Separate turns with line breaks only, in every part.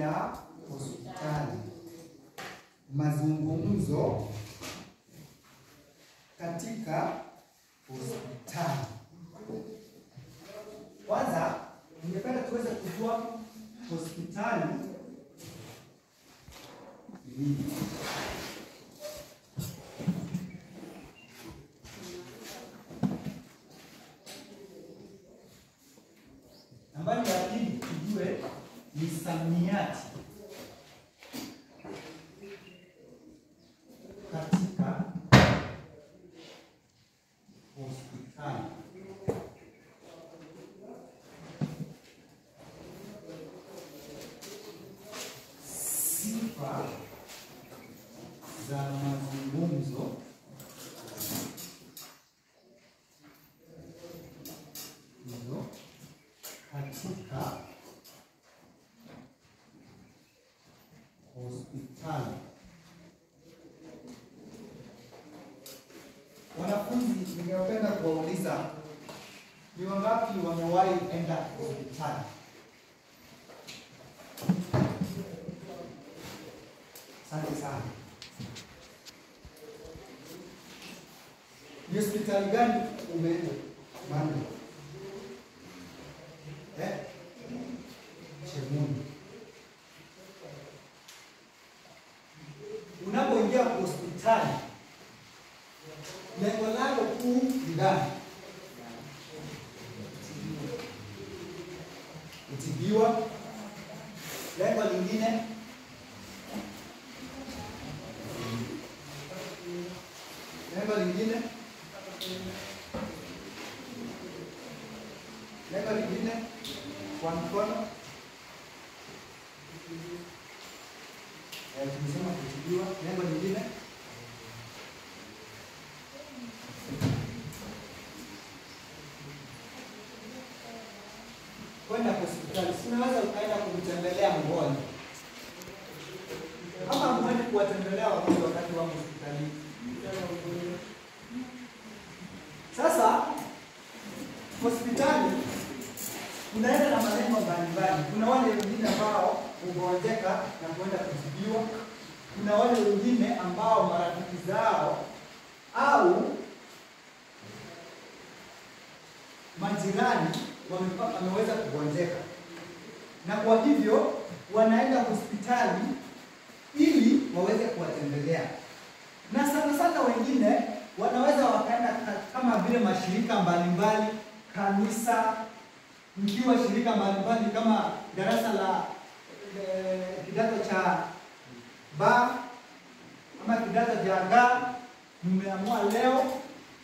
ya hospitali. Mazungumzo katika hospitali. Kwanza ningependa tuweze kujua hospitali ni nini. Nambari ya pili tujue misamiati katika hospitali. Sifa za mazungumzo hizo katika hospitali. Wanafunzi, ningependa kuwauliza ni wangapi wamewahi enda hospitali? Asante sana. Ni hospitali gani umeenda? Mami. Chemuni. Unapoingia hospitali, lengo lako kuu ni gani? Kutibiwa. Lengo lingine, lengo lingine, lengo lingine kwa mkono. Tumesema kutibiwa. Lengo lingine, kwenda hospitali. Unaweza ukaenda kumtembelea mgonjwa. Kama huendi kuwatembelea wagonjwa wakati wako hospitalini. Sasa hospitali unaenda na malengo mbalimbali. Kuna wale wengine ambao hugonjeka na kwenda kutibiwa. Kuna wale wengine ambao marafiki zao au majirani wameweza kugonjeka, na kwa hivyo wanaenda hospitali ili waweze kuwatembelea. Na sana sana wengine wanaweza wakaenda kama vile mashirika mbalimbali, kanisa, mkiwa shirika mbalimbali kama darasa la kidato cha ba ama kidato cha ga, mmeamua leo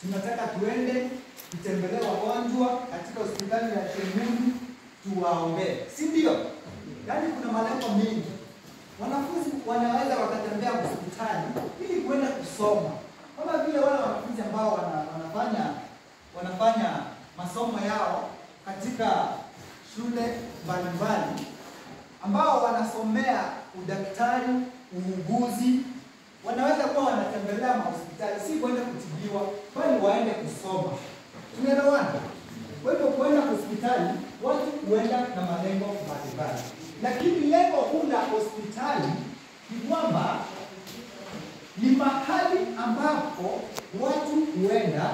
tunataka tuende tutembelee wagonjwa katika hospitali ya Chemuni tuwaombee, si ndio? Yaani kuna malengo mengi. Wanafunzi wanaweza wakatembea hospitali ili kwenda kusoma, kama vile wale wanafunzi ambao wanafanya masomo yao katika shule mbalimbali, ambao wanasomea udaktari, uuguzi, wanaweza kuwa wanatembelea hospitali, si kwenda kutibiwa, bali waende kusoma. Tumeelewana? Kwa hivyo kwenda hospitali, watu huenda na malengo mbalimbali, lakini lengo kuu la hospitali ni kwamba ni mahali ambapo watu huenda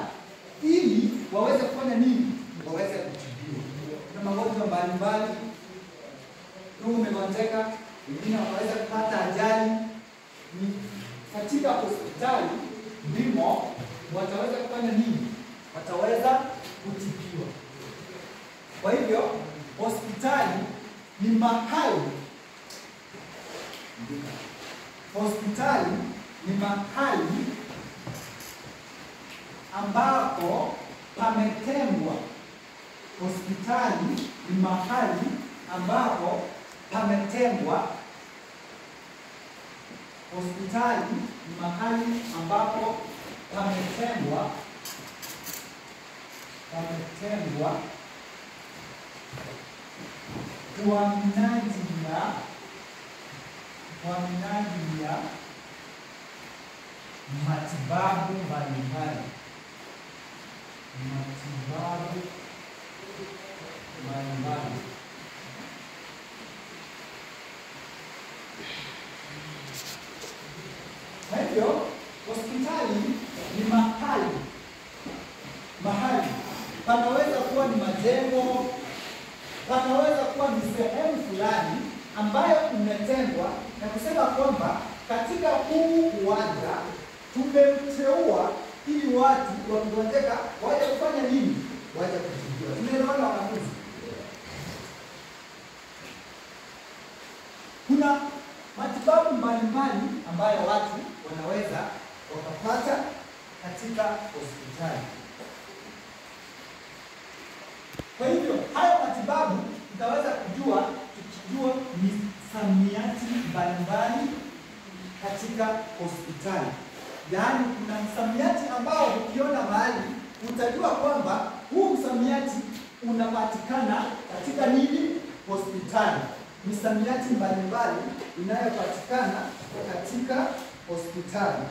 ili waweze kufanya nini? Waweze kutibiwa. Kuna magonjwa mbalimbali. Kama umegonjeka, wengine wanaweza kupata ajali. Ni katika hospitali ndimo wataweza kufanya nini? Wataweza kutibiwa. Kwa hivyo hospitali ni mahali, hospitali ni mahali ambapo pametengwa. Hospitali ni mahali ambapo pametengwa. Hospitali ni mahali ambapo pametengwa kwa minajili ya matibabu mbalimbali. hivyo hospitali ni mahali panaweza kuwa ni majengo, panaweza kuwa ni sehemu fulani ambayo imetengwa na kusema kwamba katika huu uwanja tumemteua ili watu wakigonjeka waje kufanya nini? Waje kutibiwa. Tunaelewana wanafunzi? Kuna matibabu mbalimbali ambayo watu wanaweza wakapata katika hospitali. Kwa hivyo hayo matibabu tutaweza kujua tukijua misamiati mbalimbali katika hospitali. Yaani kuna msamiati ambao ukiona mahali utajua kwamba huu msamiati unapatikana katika nini? Hospitali. Misamiati mbalimbali inayopatikana katika hospitali.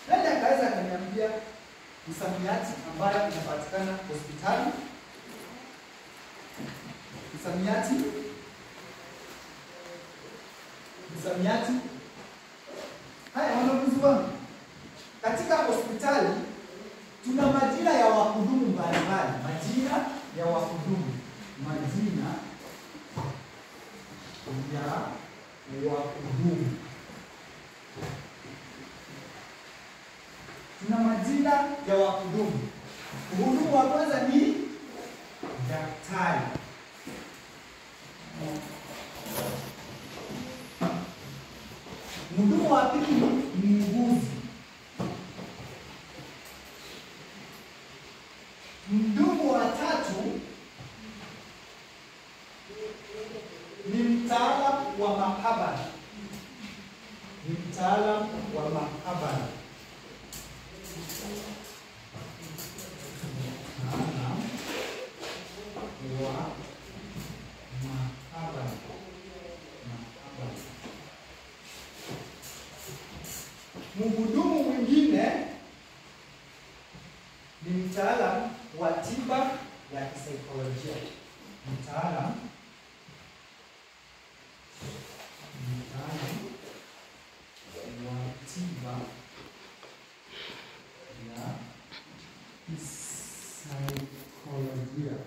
Nani akaweza kuniambia misamiati ambayo inapatikana hospitali? Misamiati. Haya wanafunzi wangu. Katika hospitali tuna majina ya wahudumu mbalimbali. Majina ya wahudumu. Tuna majina ya wahudumu. Mhudumu wa kwanza ni daktari. Mhudumu wa pili ni muuguzi. Mhudumu wa tatu ni mtaalamu wa maabara. Mhudumu mwingine ni mtaalamu wa tiba ya kisaikolojia. Mtaalamu wa tiba ya kisaikolojia.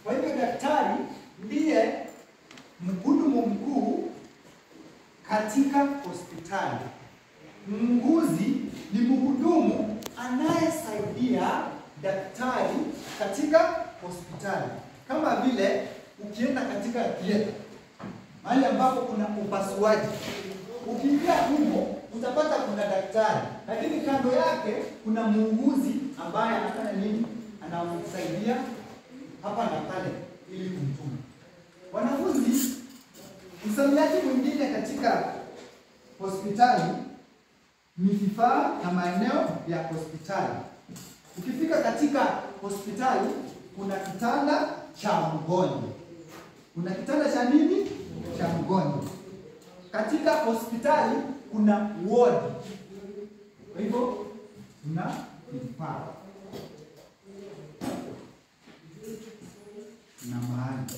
Kwa hivyo daktari ndiye mhudumu mkuu katika hospitali. Muuguzi ni mhudumu anayesaidia daktari katika hospitali. Kama vile ukienda katika theater, mahali ambapo kuna upasuaji, ukiingia humo utapata kuna daktari, lakini kando yake kuna muuguzi ambaye anafanya nini? Anamsaidia hapa na pale ili kumtuma. Wanafunzi, msamiati mwingine katika hospitali ni vifaa na maeneo ya hospitali. Ukifika katika hospitali kuna kitanda cha mgonjwa. Kuna kitanda cha nini? Cha mgonjwa. Katika hospitali kuna ward. Kwa hivyo kuna vifaa na mahali.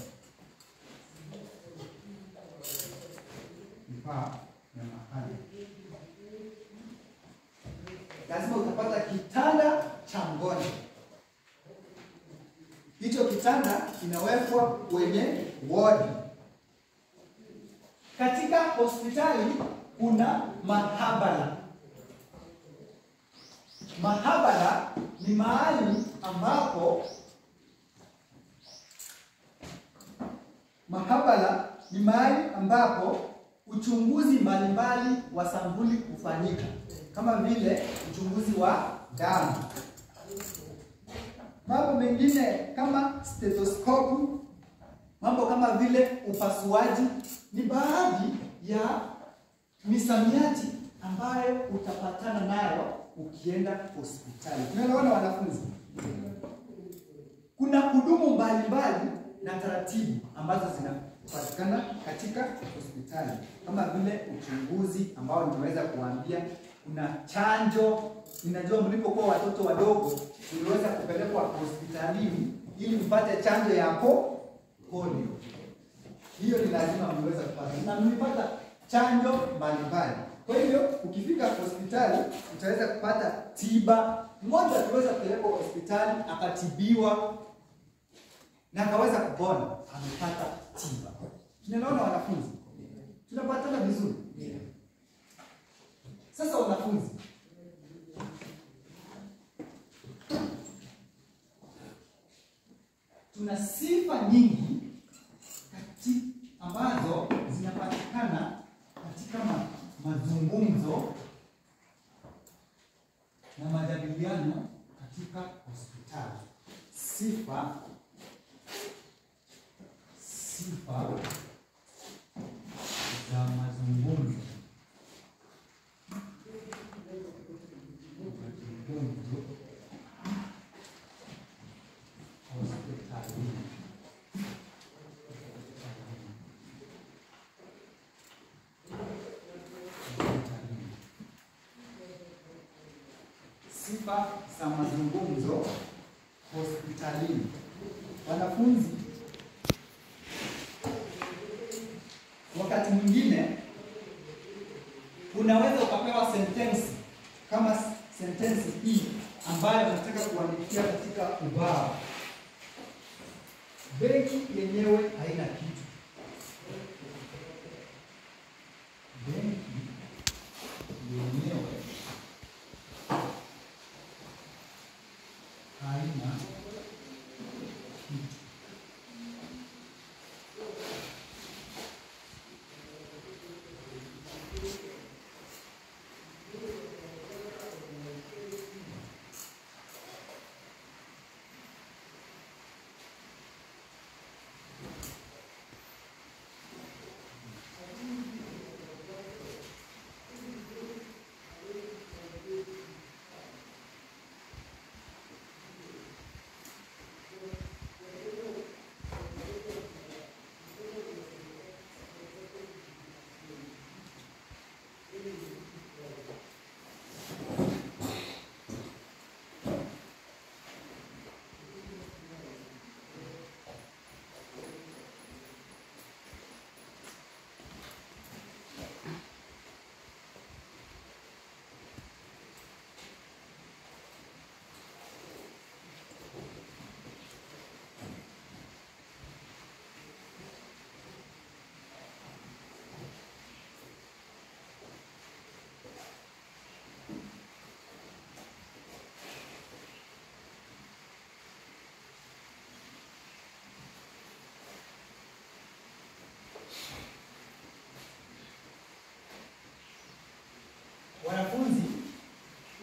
Vifaa na mahali. Lazima utapata kitanda cha mgonjwa. Hicho kitanda kinawekwa kwenye wodi. Katika hospitali kuna mahabara. Mahabara ni mahali ambapo uchunguzi mbalimbali wa sampuli hufanyika, kama vile uchunguzi wa damu. Mambo mengine kama stetoskopu, mambo kama vile upasuaji ni baadhi ya misamiati ambayo utapatana nayo ukienda hospitali. Tunaelewana wanafunzi? Kuna hudumu mbalimbali na taratibu ambazo zinapatikana katika hospitali, kama vile uchunguzi ambao nimeweza kuambia. Kuna chanjo. Ninajua mlipokuwa watoto wadogo tuliweza kupelekwa hospitalini ili mpate chanjo ya polio. hiyo ni lazima mliweza kupata, na mlipata chanjo mbalimbali. Kwa hivyo ukifika hospitali utaweza kupata tiba. Mmoja aliweza kupelekwa hospitali akatibiwa na akaweza kupona, amepata tiba. Tunaona wanafunzi, tunapatana vizuri. Sasa wanafunzi, tuna sifa nyingi ambazo zinapatikana katika mazungumzo na majadiliano katika hospitali. Sifa za mazungumzo hospitalini. Sifa za mazungumzo hospitalini. Wanafunzi, wakati mwingine unaweza ukapewa sentensi kama sentensi hii ambayo unataka kuandikia katika ubao. Benki yenyewe haina kitu. Benki yenyewe haina kitu. Wanafunzi,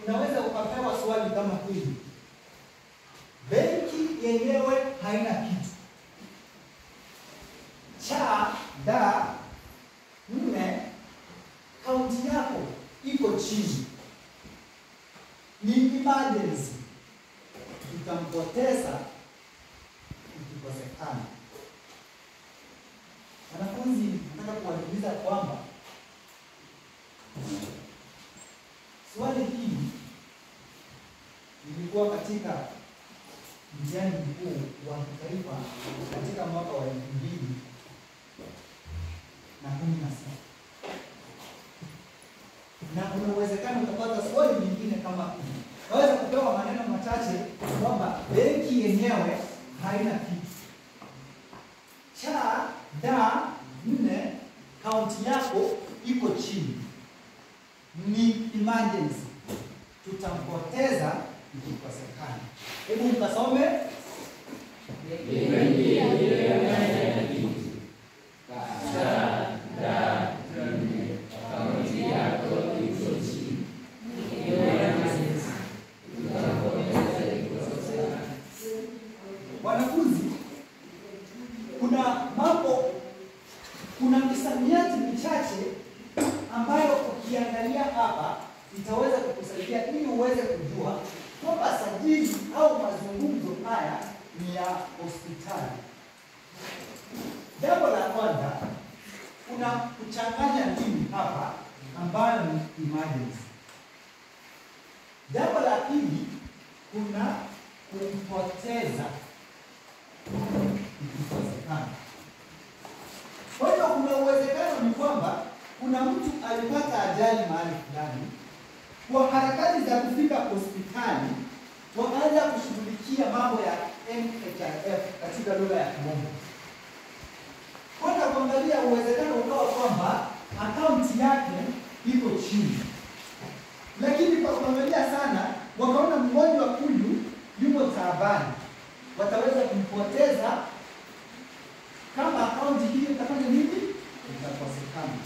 unaweza ukapewa swali kama hili. Benki yenyewe haina kitu. Cha da nne, kaunti yako iko chini. Ni emergency. Utampoteza ikikosekana. Wanafunzi, nataka kuwajulisha kwamba swali hili lilikuwa katika mtihani mkuu wa kitaifa katika mwaka wa 2016. Na kuna uwezekano utapata swali lingine kama hili. Waweza kupewa maneno machache kwamba benki yenyewe haina kitu. Cha da nne, kaunti yako iko chini. Ni emergency. Tutampoteza ikikosekana. Hebu mkasome. Wanafunzi, kuna misamiati michache ambayo ukiangalia hapa itaweza kukusaidia ili uweze kujua kwamba sajili au mazungumzo haya ni ya hospitali. Jambo la kwanza, kuna kuchanganya ndimi hapa ambayo ni emergency. Jambo la pili, kuna kumpoteza ikikosekana. kuna mtu alipata ajali mahali fulani, kwa harakati za kufika hospitali wakaanza kushughulikia mambo ya NHIF katika lugha ya Kimombo. Kwenda kuangalia uwezekano ukawa kwamba akaunti yake iko chini, lakini kwa kuangalia sana wakaona mgonjwa huyu yumo taabani, wataweza kumpoteza kama akaunti hiyo itafanya nini? Itakosekana.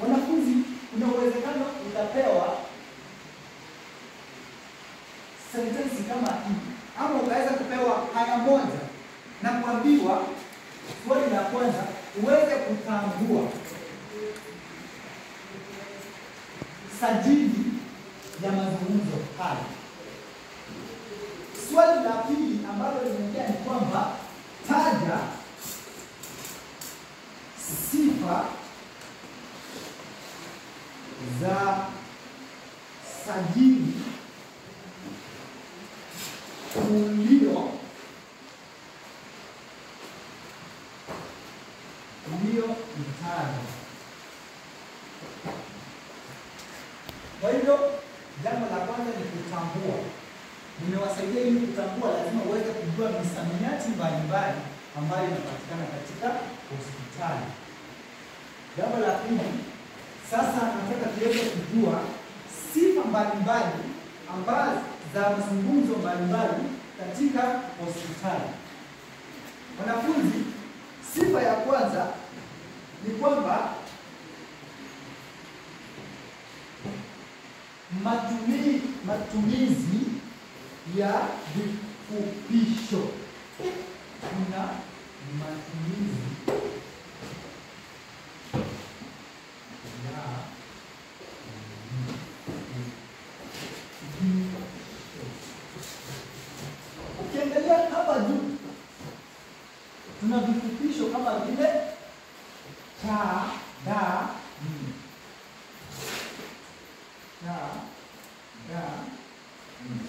Wanafunzi, kuna uwezekano utapewa sentensi kama hii, ama ukaweza kupewa haya moja na kuambiwa swali la kwanza uweze kutambua sajili ya mazungumzo haya. Swali la pili ambalo limeingia ni kwamba taja sifa za sajili ulioitaja. Kwa hivyo jambo la kwanza ni kutambua. Nimewasaidia ili kutambua, lazima uweze kujua misamiati mbalimbali ambayo inapatikana katika hospitali. Jambo la pili, sasa nataka tuweze kujua sifa mbalimbali ambazo za mazungumzo mbalimbali katika hospitali. Wanafunzi, sifa ya kwanza ni kwamba matumizi ya vifupisho. Kuna matumizi ya ukiangalia hapa juu tuna vifupisho kama vile cha, da, ni. Cha, da, ni.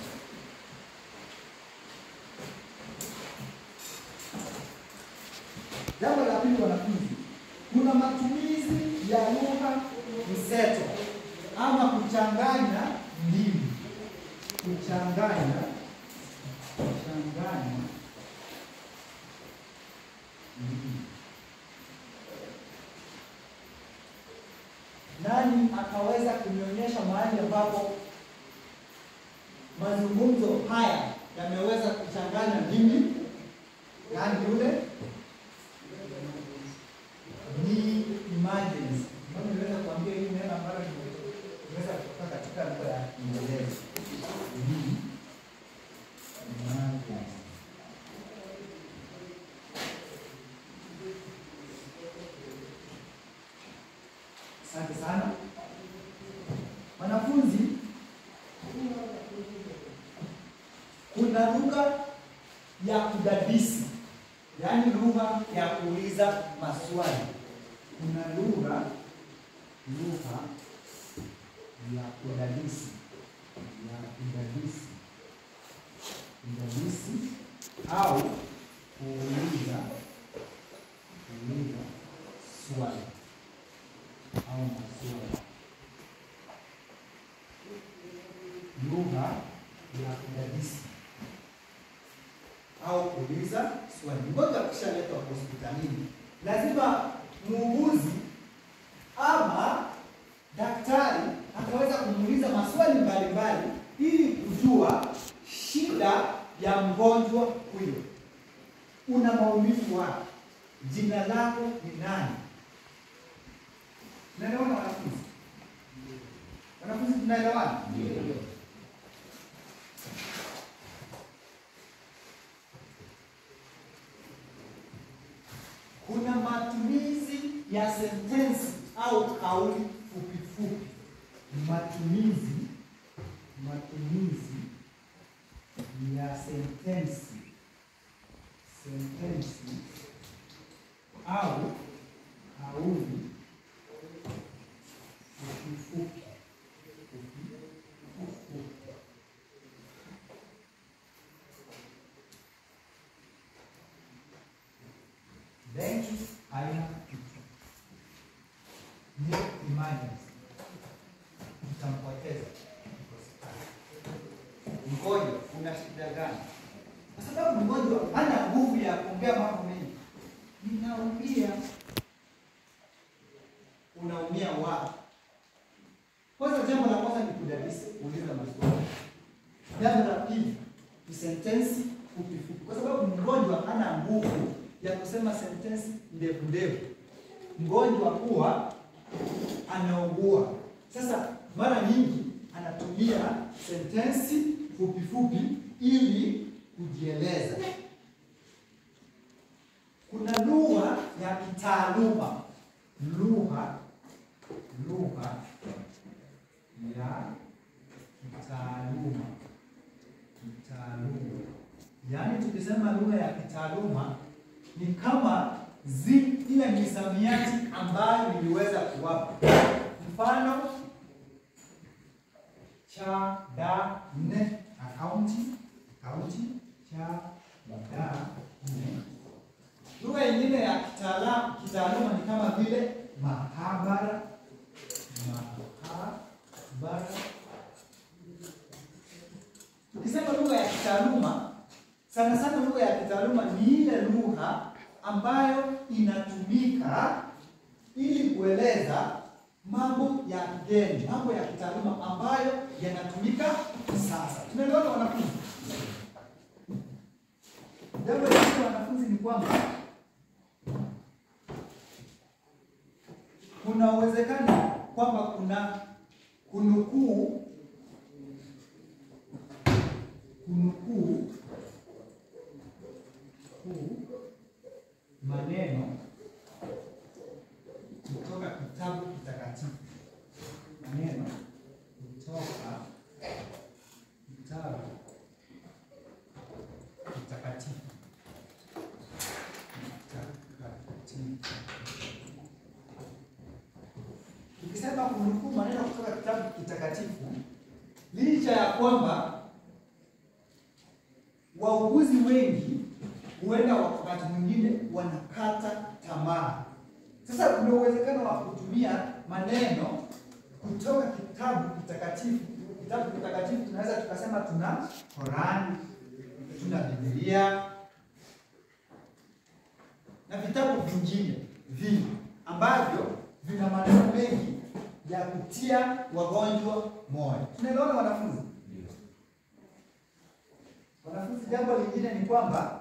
Jambo la pili wanafunzi, kuna matumizi ya lugha mseto ama kuchanganya ndimi. Kuchanganya ndimi. Nani akaweza kunionyesha mahali ambapo mazungumzo haya yameweza kuchanganya ndimi? Nani yule? Ni emergency. Mimi niweza kuambia hii neno ambalo nimeweza kutoka katika lugha ya Kiingereza. Ni emergency. Asante sana. Wanafunzi, kuna lugha ya kudadisi, yaani lugha ya kuuliza maswali. Kuna lugha ya kudadisi, au kuuliza swali au maswali. Lugha ya kudadisi au kuuliza swali. Mgonjwa akishaletwa hospitalini, lazima muuguzi ama daktari akaweza kumuuliza maswali mbalimbali ili kujua shida ya mgonjwa huyo. Una maumivu wapi? Jina lako ni nani? Tunaelewana wanafunzi? Wanafunzi tunaelewana? Ndio. Kuna matumizi ya sentensi au kauli fupi fupi. Matumizi ya sentensi au kauli fupi fupi. Benki haina kitu. mgonjwa, una shida gani? Kwa sababu mgonjwa hana nguvu ya kuongea mambo mengi. Ninaumia. Unaumia wapi? Kwanza, jambo la kwanza ni kudadisi, uliza maswali. Jambo la pili ni sentensi fupi fupi, kwa sababu mgonjwa hana nguvu ya kusema sentensi ndefu ndefu. Mgonjwa huwa anaugua. Sasa mara nyingi anatumia sentensi fupi fupi ili kujieleza. Kuna lugha ya kitaaluma. Lugha ya kitaaluma. Yaani tukisema lugha ya kitaaluma ni kama ile misamiati ambayo niliweza kuwapa. Mfano, cha, da, ne, akaunti, cha, da, ne. Lugha nyingine ya kitaaluma ni kama vile mahabara. Tukisema lugha ya kitaaluma, sana sana lugha ya kitaaluma ni ile lugha ambayo inatumika ili kueleza mambo ya kigeni, mambo ya kitaaluma ambayo yanatumika sasa. Tunaelewana wanafunzi? Jambo la wanafunzi ni kwamba kuna uwezekano kwamba kuna kunukuu maneno kutoka kitabu kitakatifu. Maneno kutoka kitabu kitakatifu. Tukisema kunukuu maneno kutoka kitabu kitakatifu, licha ya kwamba wauguzi wengi huenda wakati mwingine wanakata tamaa. Sasa kuna uwezekano wa kutumia maneno kutoka kitabu kitakatifu. Kitabu kitakatifu tunaweza tukasema tuna Qur'an, tuna Biblia na vitabu vingine vingi ambavyo vina maneno mengi ya kutia wagonjwa moyo. Tunaelewana wanafunzi? Wanafunzi, jambo lingine ni kwamba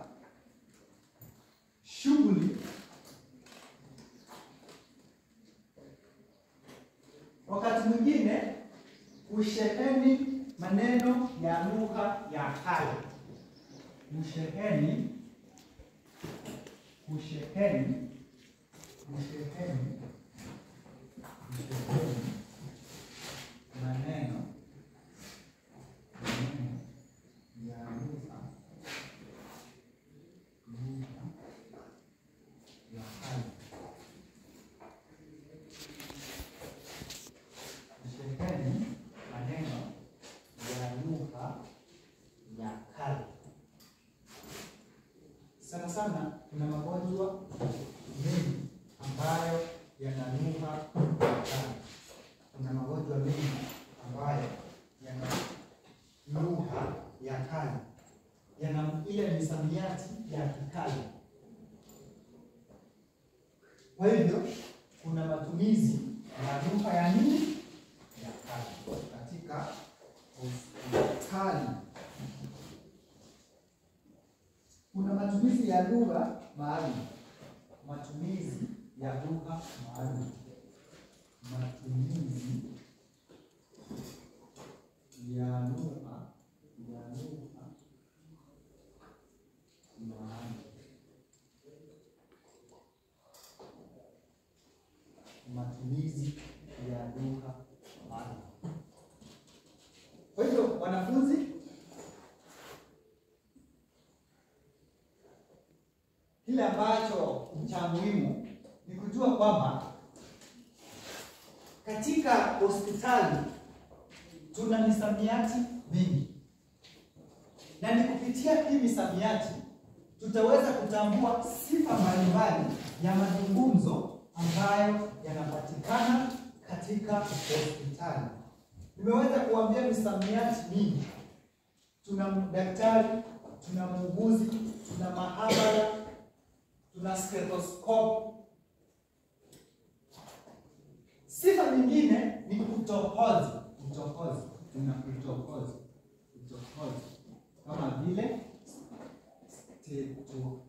shughuli wakati mwingine usheheni maneno ya lugha ya kale. Usheheni maneno ya lugha ya kale. Usheheni maneno ya lugha ya kale. Sana sana kuna magonjwa mengi ambayo yana lugha ya kale. Kuna magonjwa mengi ambayo yana lugha ya kale, yana ile misamiati ya kikale. Kwa hivyo kuna matumizi ya lugha ya nini? Ya kale katika hospitali. Kuna matumizi ya lugha maalum. Matumizi ya lugha maalum. Matumizi ya lugha maalum. Matumizi ya lugha maalum. Kwa hivyo wanafunzi, kile ambacho cha muhimu ni kujua kwamba katika hospitali tuna misamiati mingi, na ni kupitia hii misamiati tutaweza kutambua sifa mbalimbali ya mazungumzo ambayo yanapatikana katika hospitali. Nimeweza kuambia misamiati mingi tuna daktari, tuna muuguzi, tuna maabara, tuna stethoscope. Sifa nyingine ni utohozi. Tuna utohozi. Kama vile stethoscope.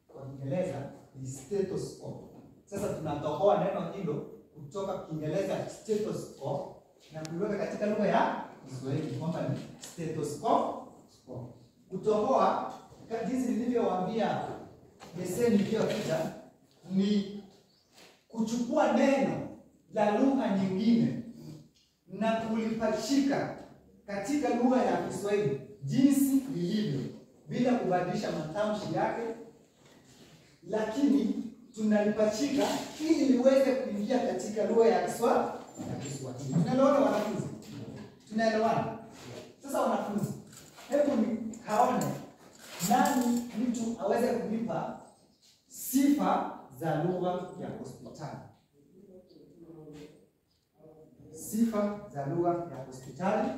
Kwa Kiingereza ni stethoscope. Sasa tunatohoa neno hilo kutoka Kiingereza stethoscope na kuliweka katika lugha ya Kiswahili kwamba ni stethoscope. Kutohoa, jinsi nilivyowaambia leseni iliyopita, ni kuchukua neno la lugha nyingine na kulipachika katika lugha ya Kiswahili jinsi lilivyo bila kubadilisha matamshi yake, lakini tunalipachika ili liweze kuingia katika lugha ya Kiswahili. Tunaelewana wanafunzi? Tunaelewana? Sasa wanafunzi, hebu nikaone nani mtu aweze kunipa sifa za lugha ya hospitali. Sifa za lugha ya hospitali.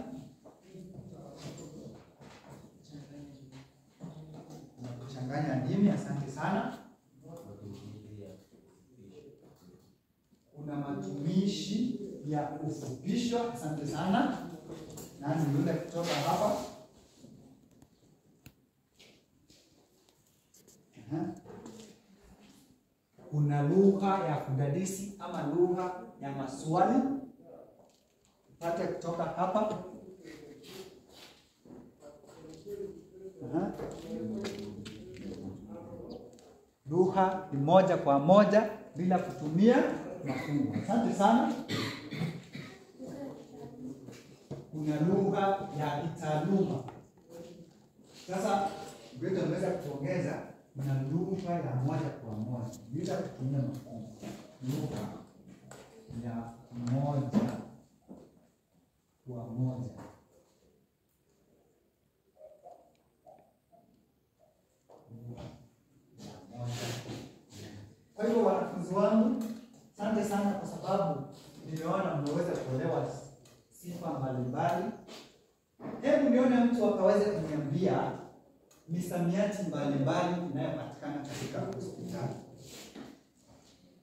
Na kuchanganya ndimi, asante sana. Kuna matumishi ya ufupisho, asante sana. Nani yule kutoka hapa? Kuna lugha ya kudadisi ama lugha ya maswali. Pate kutoka hapa. Lugha ni moja kwa moja bila kutumia mafungu. Asante sana. Kuna lugha ya kitaaluma. Sasa ndio tunaweza kuongeza na lugha ya moja kwa moja bila kutumia mafungu. Lugha ya moja kwa moja. Kwa hivyo wanafunzi wangu, asante sana kwa sababu nimeona mmeweza kuelewa sifa mbalimbali. Hebu nione mtu akaweze kuniambia misamiati mbalimbali inayopatikana katika hospitali.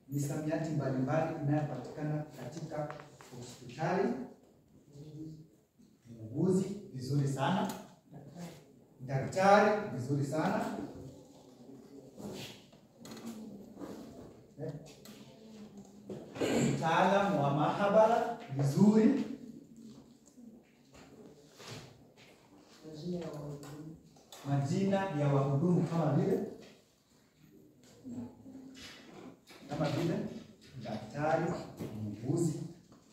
Misamiati mbalimbali inayopatikana katika hospitali. Muuguzi, vizuri sana. Daktari, vizuri sana. Mtaalamu wa maabara, vizuri. Majina ya wahudumu kama vile daktari, muuguzi,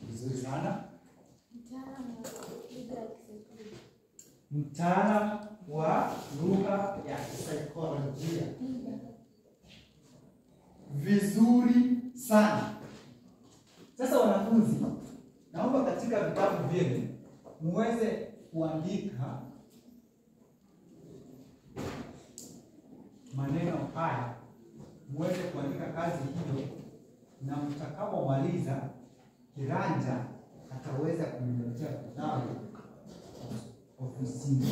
vizuri sana. Mtaalamu wa lugha ya kisaikolojia, vizuri sana. Sasa wanafunzi, naomba katika vitabu vyenu muweze kuandika maneno haya, muweze kuandika kazi hiyo, na mtakapomaliza kiranja ataweza kuniletea kitabu ofisini.